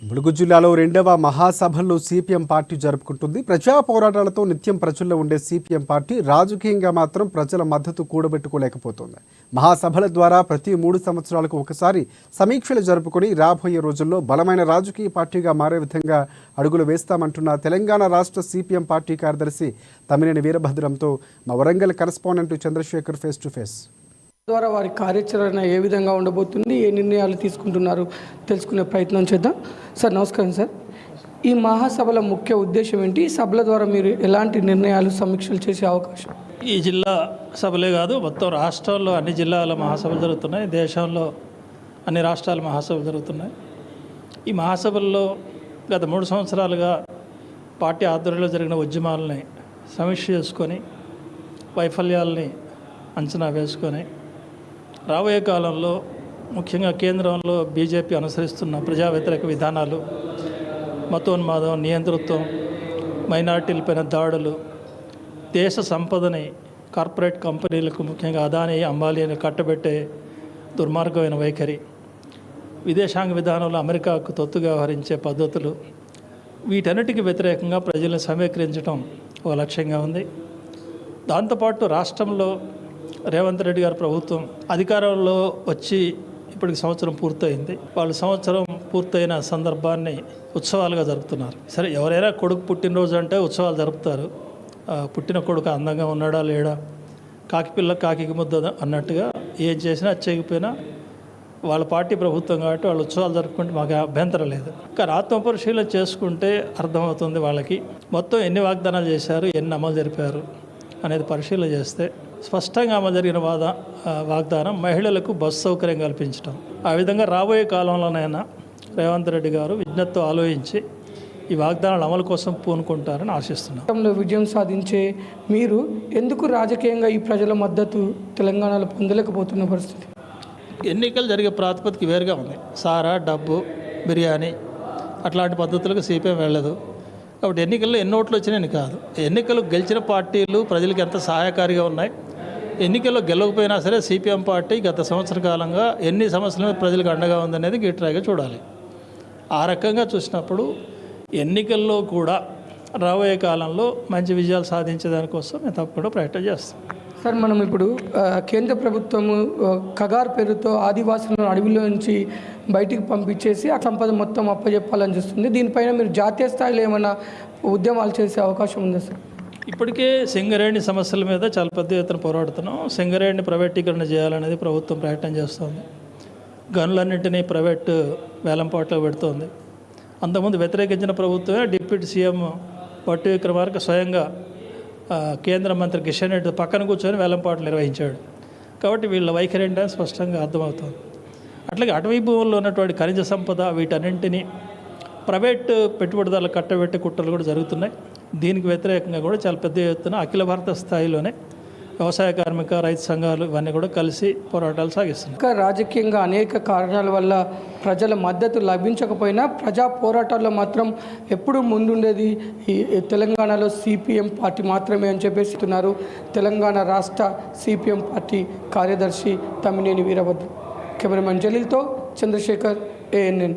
ములుగు జిల్లాలో రెండవ మహాసభల్లో CPM party జరుపుకుంటుంది. ప్రజా పోరాటాలతో నిత్యం ప్రజల్లో ఉండే సిపిఎం పార్టీ రాజకీయంగా మాత్రం ప్రజల మద్దతు కూడబెట్టుకోలేకపోతుంది. మహాసభల ద్వారా ప్రతి 3 సంవత్సరాలకు ఒకసారి సమీక్షలు జరుపుకొని రాబోయే రోజుల్లో బలమైన రాజకీయ పార్టీగా మారే విధంగా అడుగులు వేస్తామంటున్న తెలంగాణ రాష్ట్ర సిపిఎం పార్టీ కార్యదర్శి తమ్మినేని వీరభద్రంతో మా Warangal correspondent Chandrasekhar face to face. ద్వారా వారి కార్యాచరణ ఏ విధంగా ఉండబోతుంది, ఏ నిర్ణయాలు తీసుకుంటున్నారు తెలుసుకునే ప్రయత్నం చేద్దాం. సార్ నమస్కారం సార్. ఈ మహాసభల ముఖ్య ఉద్దేశం ఏంటి? ఈ సభల ద్వారా మీరు ఎలాంటి నిర్ణయాలు సమీక్షలు చేసే అవకాశం? ఈ జిల్లా సభలే కాదు, మొత్తం రాష్ట్రాల్లో అన్ని జిల్లాల మహాసభలు జరుగుతున్నాయి. దేశంలో అన్ని రాష్ట్రాల మహాసభలు జరుగుతున్నాయి. ఈ మహాసభల్లో గత 3 సంవత్సరాలుగా పార్టీ ఆధ్వర్యంలో జరిగిన ఉద్యమాలని సమీక్ష చేసుకొని వైఫల్యాలని అంచనా వేసుకొని రాబోయే కాలంలో ముఖ్యంగా కేంద్రంలో బీజేపీ అనుసరిస్తున్న ప్రజా వ్యతిరేక విధానాలు, మతోన్మాదం, నియంతృత్వం, మైనార్టీలపైన దాడులు, దేశ సంపదని కార్పొరేట్ కంపెనీలకు ముఖ్యంగా అదానీ, అంబానీని కట్టబెట్టే దుర్మార్గమైన వైఖరి, విదేశాంగ విధానంలో అమెరికాకు తొత్తుగా వ్యవహరించే పద్ధతులు, వీటన్నిటికీ వ్యతిరేకంగా ప్రజలను సమీకరించడం ఒక లక్ష్యంగా ఉంది. దాంతోపాటు రాష్ట్రంలో రేవంత్ రెడ్డి గారి ప్రభుత్వం అధికారంలో వచ్చి ఇప్పటికి సంవత్సరం పూర్తయింది. వాళ్ళు సంవత్సరం పూర్తయిన సందర్భాన్ని ఉత్సవాలుగా జరుపుతున్నారు. సరే, ఎవరైనా కొడుకు పుట్టినరోజు అంటే ఉత్సవాలు జరుపుతారు. పుట్టిన కొడుకు అందంగా ఉన్నాడా లేడా, కాకిపిల్ల కాకికి ముద్ద అన్నట్టుగా ఏం చేసినా చేయకపోయినా వాళ్ళ పార్టీ ప్రభుత్వం కాబట్టి వాళ్ళు ఉత్సవాలు జరుపుకుంటే మాకు అభ్యంతరం లేదు. కానీ ఆత్మపరిశీలన చేసుకుంటే అర్థమవుతుంది వాళ్ళకి మొత్తం ఎన్ని వాగ్దానాలు చేశారు, ఎన్ని అమలు జరిపారు అనేది పరిశీలన చేస్తే స్పష్టంగా అమలు జరిగిన వాగ్దానం మహిళలకు బస్సు సౌకర్యం కల్పించడం. ఆ విధంగా రాబోయే కాలంలోనైనా రేవంత్ రెడ్డి గారు విజ్ఞతతో ఆలోచించి ఈ వాగ్దానాల అమలు కోసం పూనుకుంటారని ఆశిస్తున్నాం. విజయం సాధించే మీరు ఎందుకు రాజకీయంగా ఈ ప్రజల మద్దతు తెలంగాణలో పొందలేకపోతున్న పరిస్థితి? ఎన్నికలు జరిగే ప్రాతిపదిక వేరుగా ఉంది. సారా, డబ్బు, బిర్యానీ అట్లాంటి పద్ధతులకు సిపిఎం వెళ్ళదు. కాబట్టి ఎన్నికల్లో ఎన్ని ఓట్లు వచ్చినాయని కాదు, ఎన్నికలు గెలిచిన పార్టీలు ప్రజలకు ఎంత సహాయకారిగా ఉన్నాయి. ఎన్నికల్లో గెలవకపోయినా సరే సిపిఎం పార్టీ గత సంవత్సర కాలంగా ఎన్ని సమస్యల మీద ప్రజలకు అండగా ఉందనేది గిట్రాగా చూడాలి. ఆ రకంగా చూసినప్పుడు ఎన్నికల్లో కూడా రాబోయే కాలంలో మంచి విజయాలు సాధించేదానికోసం మేము తప్పకుండా ప్రయత్నం చేస్తాం. సార్, మనం ఇప్పుడు కేంద్ర ప్రభుత్వము కగార్ పేరుతో ఆదివాసులను అడవిలో నుంచి బయటికి పంపించేసి ఆ సంపద మొత్తం అప్పచెప్పాలని చూస్తుంది. దీనిపైన మీరు జాతీయ స్థాయిలో ఏమైనా ఉద్యమాలు చేసే అవకాశం ఉందా సార్? ఇప్పటికే సింగరేణి సమస్యల మీద చాలా పెద్ద ఎత్తున పోరాడుతున్నాం. సింగరేణిని ప్రైవేటీకరణ చేయాలనేది ప్రభుత్వం ప్రయత్నం చేస్తుంది. గనులన్నింటినీ ప్రైవేట్ వేలంపాట్లో పెడుతోంది. అంతకుముందు వ్యతిరేకించిన ప్రభుత్వమే డిప్యూటీ సీఎం పొట్టి విక్రమార్క స్వయంగా కేంద్ర మంత్రి కిషన్ రెడ్డి పక్కన కూర్చొని వేలంపాట్లు నిర్వహించాడు. కాబట్టి వీళ్ళ వైఖరి ఏంటని స్పష్టంగా అర్థమవుతుంది. అట్లాగే అటవీ భూముల్లో ఉన్నటువంటి ఖనిజ సంపద వీటన్నింటినీ ప్రైవేట్ పెట్టుబడిదారులు కట్టబెట్టే కుట్రలు కూడా జరుగుతున్నాయి. దీనికి వ్యతిరేకంగా కూడా చాలా పెద్ద ఎత్తున అఖిల భారత స్థాయిలోనే వ్యవసాయ కార్మిక, రైతు సంఘాలు ఇవన్నీ కూడా కలిసి పోరాటాలు సాగిస్తున్నాయి. ఇంకా రాజకీయంగా అనేక కారణాల వల్ల ప్రజల మద్దతు లభించకపోయినా ప్రజా పోరాటాల్లో మాత్రం ఎప్పుడు ముందుండేది ఈ తెలంగాణలో సిపిఎం పార్టీ మాత్రమే అని చెప్పేస్తున్నారు తెలంగాణ రాష్ట్ర సిపిఎం పార్టీ కార్యదర్శి తమ్మినేని వీరభద్రం. కెమెరామెన్ జలీల్తో చంద్రశేఖర్, ANN.